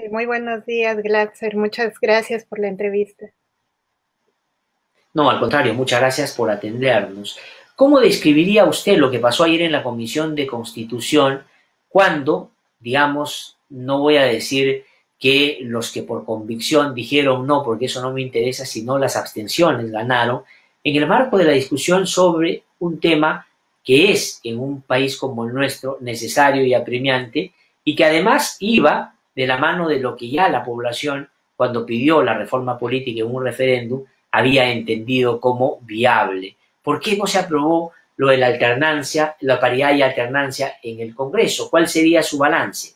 Sí, muy buenos días, Glatzer. Muchas gracias por la entrevista. No, al contrario, muchas gracias por atendernos. ¿Cómo describiría usted lo que pasó ayer en la Comisión de Constitución cuando, digamos, no voy a decir que los que por convicción dijeron no, porque eso no me interesa, sino las abstenciones ganaron, en el marco de la discusión sobre un tema que es en un país como el nuestro necesario y apremiante y que además iba de la mano de lo que ya la población, cuando pidió la reforma política en un referéndum, había entendido como viable? ¿Por qué no se aprobó lo de la alternancia, la paridad y alternancia en el Congreso? ¿Cuál sería su balance?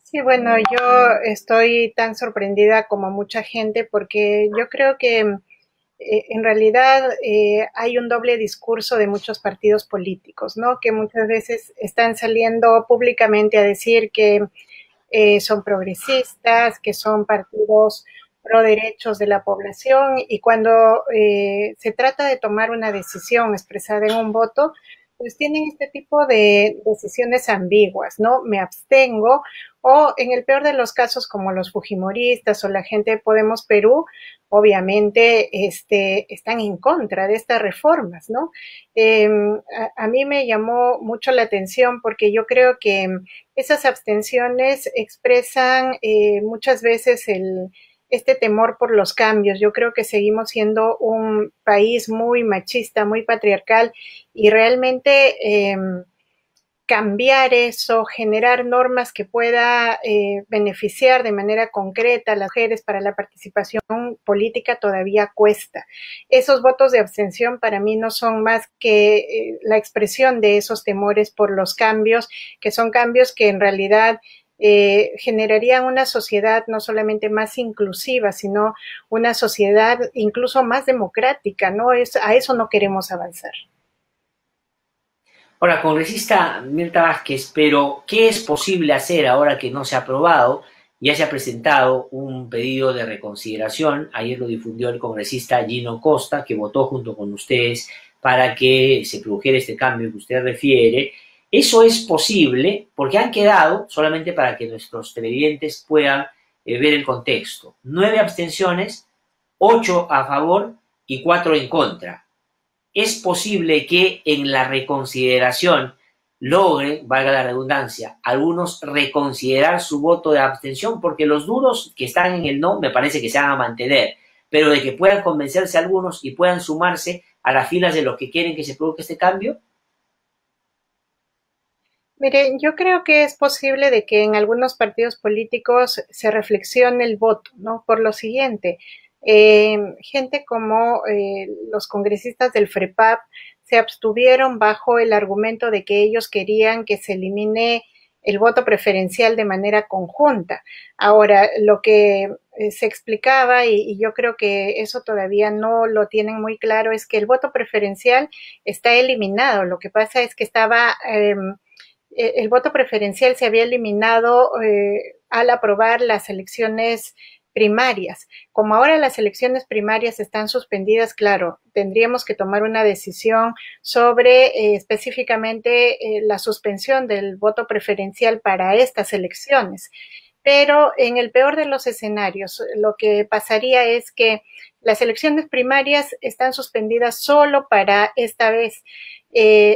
Sí, bueno, yo estoy tan sorprendida como mucha gente porque yo creo que en realidad hay un doble discurso de muchos partidos políticos, ¿no? Que muchas veces están saliendo públicamente a decir que son progresistas, que son partidos pro derechos de la población y cuando se trata de tomar una decisión expresada en un voto, pues tienen este tipo de decisiones ambiguas, ¿no? Me abstengo o en el peor de los casos como los fujimoristas o la gente de Podemos Perú, obviamente están en contra de estas reformas, ¿no? A mí me llamó mucho la atención porque yo creo que esas abstenciones expresan muchas veces este temor por los cambios. Yo creo que seguimos siendo un país muy machista, muy patriarcal y realmente cambiar eso, generar normas que pueda beneficiar de manera concreta a las mujeres para la participación política todavía cuesta. Esos votos de abstención para mí no son más que la expresión de esos temores por los cambios, que son cambios que en realidad generarían una sociedad no solamente más inclusiva, sino una sociedad incluso más democrática, ¿no? A eso no queremos avanzar. Ahora, congresista Mirta Vázquez, pero ¿qué es posible hacer ahora que no se ha aprobado? Ya se ha presentado un pedido de reconsideración, ayer lo difundió el congresista Gino Costa, que votó junto con ustedes para que se produjera este cambio que usted refiere. Eso es posible porque han quedado, solamente para que nuestros televidentes puedan ver el contexto, 9 abstenciones, 8 a favor y 4 en contra. Es posible que en la reconsideración logren, valga la redundancia, algunos reconsiderar su voto de abstención, porque los duros que están en el no me parece que se van a mantener, pero de que puedan convencerse algunos y puedan sumarse a las filas de los que quieren que se produzca este cambio. Mire, yo creo que es posible de que en algunos partidos políticos se reflexione el voto, ¿no? Por lo siguiente, gente como los congresistas del FREPAP se abstuvieron bajo el argumento de que ellos querían que se elimine el voto preferencial de manera conjunta. Ahora, lo que se explicaba, y yo creo que eso todavía no lo tienen muy claro, es que el voto preferencial está eliminado. Lo que pasa es que estaba el voto preferencial se había eliminado al aprobar las elecciones primarias. Como ahora las elecciones primarias están suspendidas, claro, tendríamos que tomar una decisión sobre específicamente la suspensión del voto preferencial para estas elecciones. Pero en el peor de los escenarios, lo que pasaría es que las elecciones primarias están suspendidas solo para esta vez.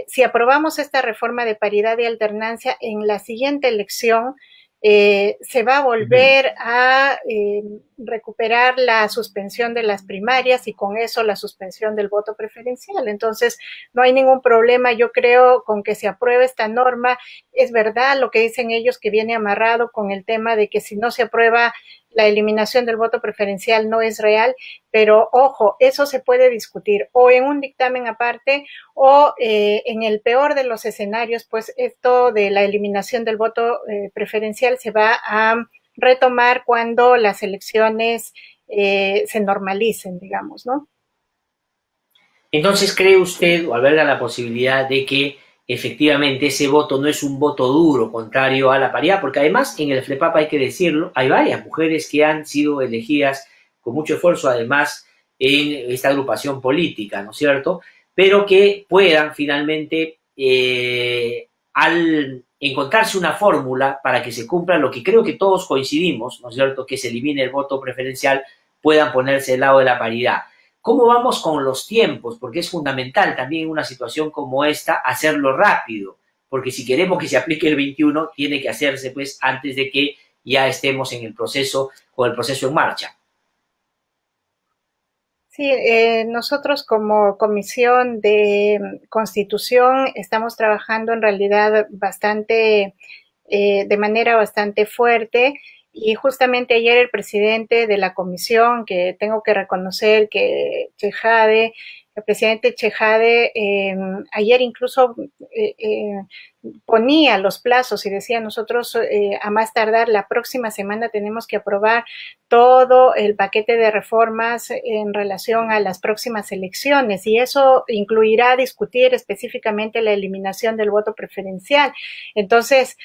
Si aprobamos esta reforma de paridad y alternancia en la siguiente elección, se va a Uh -huh. volver a recuperar la suspensión de las primarias y con eso la suspensión del voto preferencial. Entonces, no hay ningún problema, yo creo, con que se apruebe esta norma. Es verdad lo que dicen ellos, que viene amarrado con el tema de que si no se aprueba la eliminación del voto preferencial no es real, pero ojo, eso se puede discutir o en un dictamen aparte o en el peor de los escenarios, pues esto de la eliminación del voto preferencial se va a retomar cuando las elecciones se normalicen, digamos, ¿no? Entonces, ¿cree usted o alberga la posibilidad de que efectivamente ese voto no es un voto duro contrario a la paridad? Porque además en el FLEPAP, hay que decirlo, hay varias mujeres que han sido elegidas con mucho esfuerzo, además en esta agrupación política, ¿no es cierto? Pero que puedan finalmente, al encontrarse una fórmula para que se cumpla lo que creo que todos coincidimos, ¿no es cierto?, que se elimine el voto preferencial, puedan ponerse del lado de la paridad. ¿Cómo vamos con los tiempos? Porque es fundamental también en una situación como esta hacerlo rápido, porque si queremos que se aplique el 21, tiene que hacerse pues antes de que ya estemos en el proceso, con el proceso en marcha. Sí, nosotros como Comisión de Constitución estamos trabajando en realidad bastante, de manera bastante fuerte. Y justamente ayer el presidente de la comisión, que tengo que reconocer que Chejade, el presidente Chejade, ayer incluso ponía los plazos y decía nosotros a más tardar la próxima semana tenemos que aprobar todo el paquete de reformas en relación a las próximas elecciones y eso incluirá discutir específicamente la eliminación del voto preferencial. Entonces,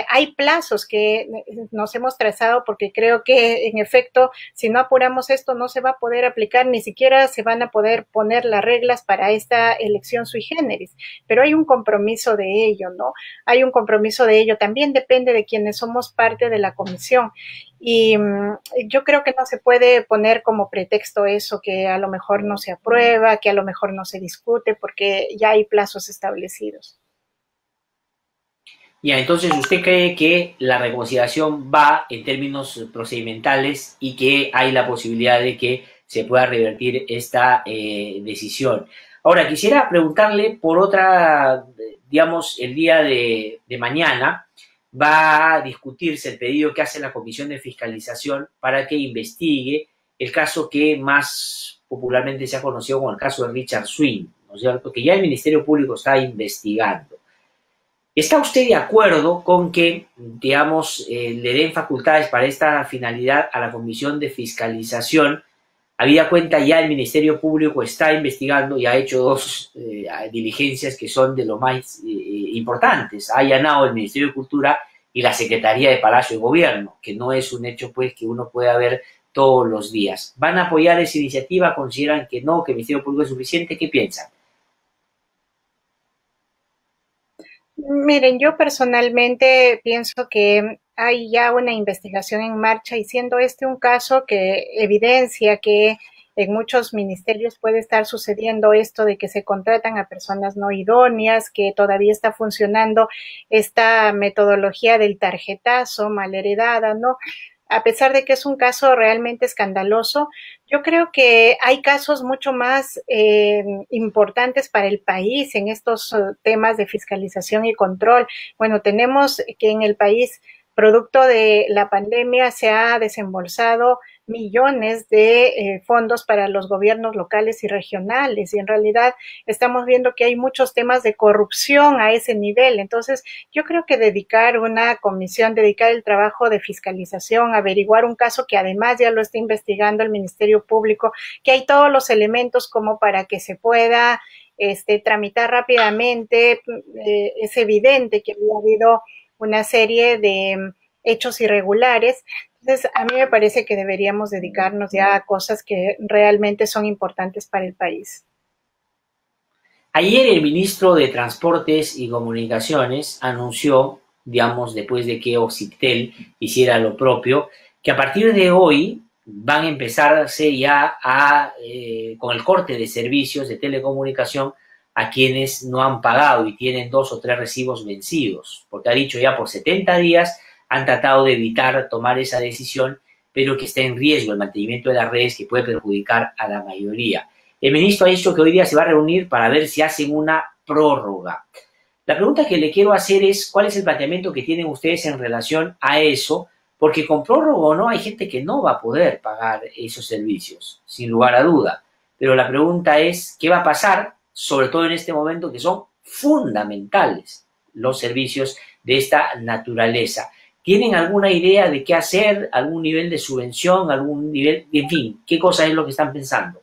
hay plazos que nos hemos trazado porque creo que en efecto si no apuramos esto no se va a poder aplicar, ni siquiera se van a poder poner las reglas para esta elección sui generis, pero hay un compromiso de ello, ¿no? Hay un compromiso de ello, también depende de quienes somos parte de la comisión. Y yo creo que no se puede poner como pretexto eso, que a lo mejor no se aprueba, que a lo mejor no se discute, porque ya hay plazos establecidos. Ya, entonces usted cree que la reconciliación va en términos procedimentales y que hay la posibilidad de que se pueda revertir esta decisión. Ahora, quisiera preguntarle por otra, digamos, el día de mañana va a discutirse el pedido que hace la Comisión de Fiscalización para que investigue el caso que más popularmente se ha conocido como el caso de Richard Swing, ¿no es cierto? Que ya el Ministerio Público está investigando. ¿Está usted de acuerdo con que, digamos, le den facultades para esta finalidad a la Comisión de Fiscalización? Habida cuenta ya el Ministerio Público está investigando y ha hecho dos diligencias que son de lo más importantes. Ha allanado el Ministerio de Cultura y la Secretaría de Palacio de Gobierno, que no es un hecho pues que uno pueda ver todos los días. ¿Van a apoyar esa iniciativa? ¿Consideran que no, que el Ministerio Público es suficiente? ¿Qué piensan? Miren, yo personalmente pienso que hay ya una investigación en marcha y siendo este un caso que evidencia que en muchos ministerios puede estar sucediendo esto de que se contratan a personas no idóneas, que todavía está funcionando esta metodología del tarjetazo mal heredada, ¿no? A pesar de que es un caso realmente escandaloso, yo creo que hay casos mucho más importantes para el país en estos temas de fiscalización y control. Bueno, tenemos que en el país, producto de la pandemia, se ha desembolsado millones de fondos para los gobiernos locales y regionales y en realidad estamos viendo que hay muchos temas de corrupción a ese nivel. Entonces, yo creo que dedicar una comisión, dedicar el trabajo de fiscalización, averiguar un caso que además ya lo está investigando el Ministerio Público, que hay todos los elementos como para que se pueda tramitar rápidamente. Es evidente que había habido una serie de hechos irregulares. Entonces, a mí me parece que deberíamos dedicarnos ya a cosas que realmente son importantes para el país. Ayer el ministro de Transportes y Comunicaciones anunció, digamos, después de que Oxittel hiciera lo propio, que a partir de hoy van a empezarse ya con el corte de servicios de telecomunicación a quienes no han pagado y tienen 2 o 3 recibos vencidos, porque ha dicho ya por 70 días han tratado de evitar tomar esa decisión, pero que está en riesgo el mantenimiento de las redes que puede perjudicar a la mayoría. El ministro ha dicho que hoy día se va a reunir para ver si hacen una prórroga. La pregunta que le quiero hacer es, ¿cuál es el planteamiento que tienen ustedes en relación a eso? Porque con prórroga o no hay gente que no va a poder pagar esos servicios, sin lugar a duda. Pero la pregunta es, ¿qué va a pasar? Sobre todo en este momento que son fundamentales los servicios de esta naturaleza. ¿Tienen alguna idea de qué hacer? ¿Algún nivel de subvención? ¿Algún nivel? En fin, ¿qué cosa es lo que están pensando?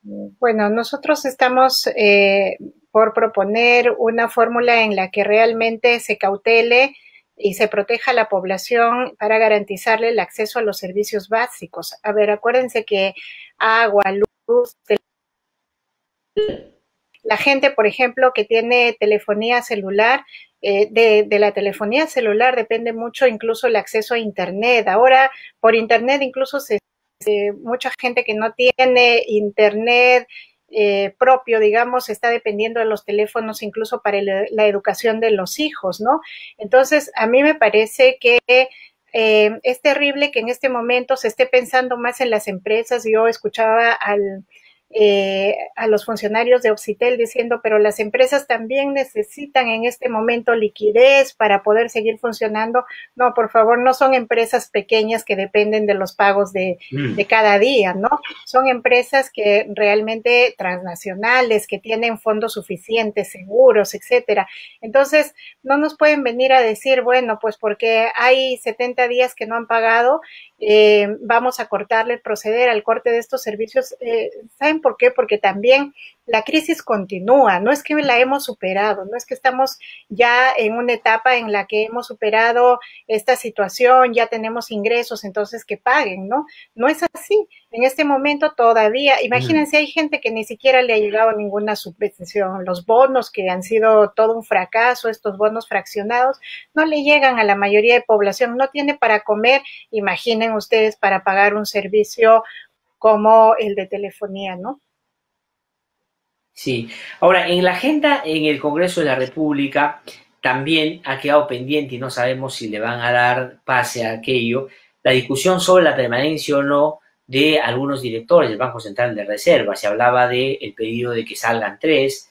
Bueno, nosotros estamos por proponer una fórmula en la que realmente se cautele y se proteja a la población para garantizarle el acceso a los servicios básicos. A ver, acuérdense que agua, luz, la gente, por ejemplo, que tiene telefonía celular, de la telefonía celular depende mucho incluso el acceso a Internet. Ahora, por Internet incluso mucha gente que no tiene Internet propio, digamos, está dependiendo de los teléfonos incluso para la educación de los hijos, ¿no? Entonces, a mí me parece que es terrible que en este momento se esté pensando más en las empresas. Yo escuchaba a los funcionarios de Oxitel diciendo, pero las empresas también necesitan en este momento liquidez para poder seguir funcionando. No, por favor, no son empresas pequeñas que dependen de los pagos de cada día, ¿no? Son empresas que realmente transnacionales, que tienen fondos suficientes, seguros, etcétera. Entonces, no nos pueden venir a decir, bueno, pues porque hay 70 días que no han pagado, vamos a cortarle, proceder al corte de estos servicios. ¿Saben por qué? Porque también la crisis continúa, no es que la hemos superado, no es que estamos ya en una etapa en la que hemos superado esta situación, ya tenemos ingresos, entonces que paguen, ¿no? No es así. En este momento todavía, imagínense, hay gente que ni siquiera le ha llegado ninguna subvención, los bonos que han sido todo un fracaso, estos bonos fraccionados, no le llegan a la mayoría de población, no tiene para comer, imaginen ustedes para pagar un servicio como el de telefonía, ¿no? Sí. Ahora, en la agenda en el Congreso de la República también ha quedado pendiente y no sabemos si le van a dar pase a aquello, la discusión sobre la permanencia o no de algunos directores del Banco Central de Reserva. Se hablaba del pedido de que salgan tres,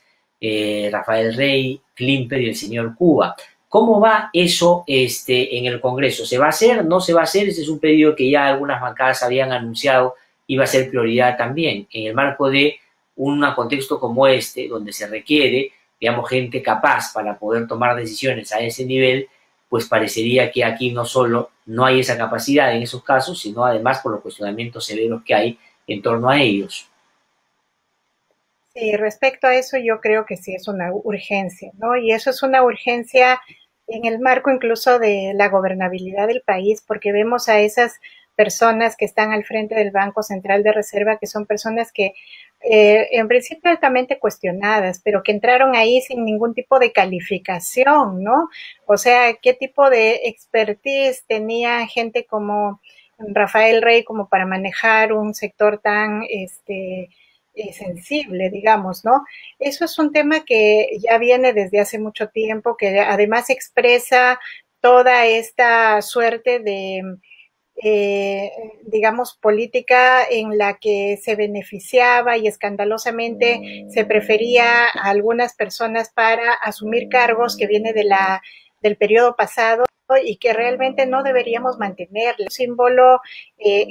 Rafael Rey, Klimper y el señor Cuba. ¿Cómo va eso en el Congreso? ¿Se va a hacer? ¿No se va a hacer? Ese es un pedido que ya algunas bancadas habían anunciado iba a ser prioridad también en el marco de un contexto como este, donde se requiere, digamos, gente capaz para poder tomar decisiones a ese nivel, pues parecería que aquí no solo no hay esa capacidad en esos casos, sino además por los cuestionamientos severos que hay en torno a ellos. Sí, respecto a eso yo creo que sí es una urgencia, ¿no? Y eso es una urgencia en el marco incluso de la gobernabilidad del país, porque vemos a esas personas que están al frente del Banco Central de Reserva, que son personas que en principio altamente cuestionadas, pero que entraron ahí sin ningún tipo de calificación, ¿no? O sea, ¿qué tipo de expertise tenía gente como Rafael Rey como para manejar un sector tan sensible, digamos, ¿no? Eso es un tema que ya viene desde hace mucho tiempo, que además expresa toda esta suerte de digamos, política en la que se beneficiaba y escandalosamente se prefería a algunas personas para asumir cargos que viene del periodo pasado y que realmente no deberíamos mantener. El símbolo,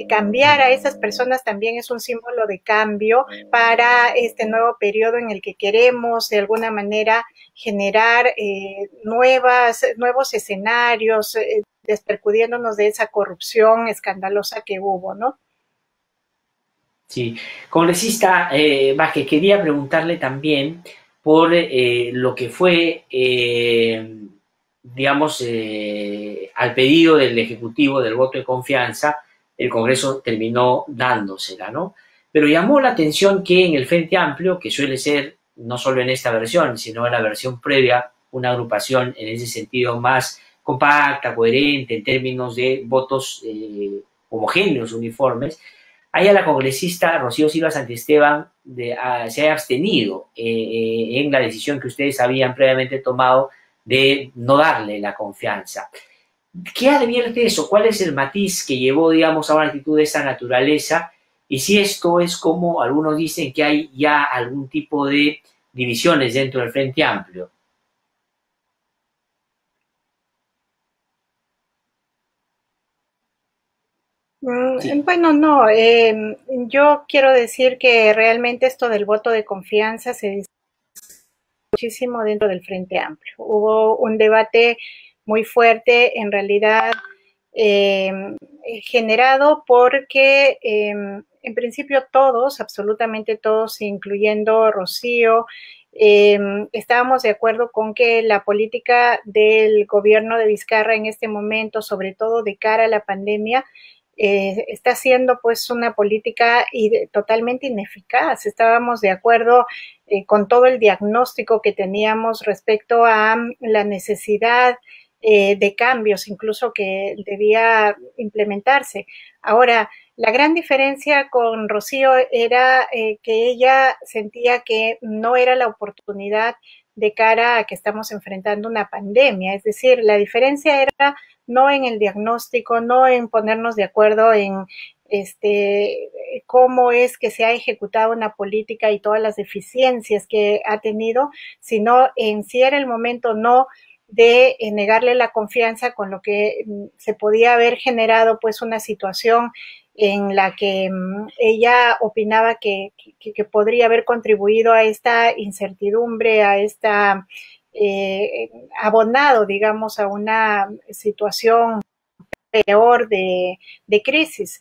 cambiar a esas personas también es un símbolo de cambio para este nuevo periodo en el que queremos de alguna manera generar nuevos escenarios, despercudiéndonos de esa corrupción escandalosa que hubo, ¿no? Sí, congresista Vázquez, quería preguntarle también por lo que fue, digamos, al pedido del Ejecutivo del voto de confianza, el Congreso terminó dándosela, ¿no? Pero llamó la atención que en el Frente Amplio, que suele ser, no solo en esta versión, sino en la versión previa, una agrupación en ese sentido más compacta, coherente, en términos de votos homogéneos, uniformes, ahí a la congresista Rocío Silva Santisteban se ha abstenido en la decisión que ustedes habían previamente tomado de no darle la confianza. ¿Qué advierte eso? ¿Cuál es el matiz que llevó, digamos, a una actitud de esa naturaleza? Y si esto es como algunos dicen que hay ya algún tipo de divisiones dentro del Frente Amplio. Sí. Bueno, no, yo quiero decir que realmente esto del voto de confianza se discutió muchísimo dentro del Frente Amplio. Hubo un debate muy fuerte, en realidad eh, generado porque en principio todos, absolutamente todos, incluyendo Rocío, estábamos de acuerdo con que la política del gobierno de Vizcarra en este momento, sobre todo de cara a la pandemia, está siendo pues una política totalmente ineficaz. Estábamos de acuerdo con todo el diagnóstico que teníamos respecto a la necesidad de cambios, incluso que debía implementarse. Ahora, la gran diferencia con Rocío era que ella sentía que no era la oportunidad de cara a que estamos enfrentando una pandemia. Es decir, la diferencia era no en el diagnóstico, no en ponernos de acuerdo en cómo es que se ha ejecutado una política y todas las deficiencias que ha tenido, sino en si era el momento no de negarle la confianza, con lo que se podía haber generado pues una situación en la que ella opinaba que podría haber contribuido a esta incertidumbre, a esta abonado, digamos, a una situación peor de crisis.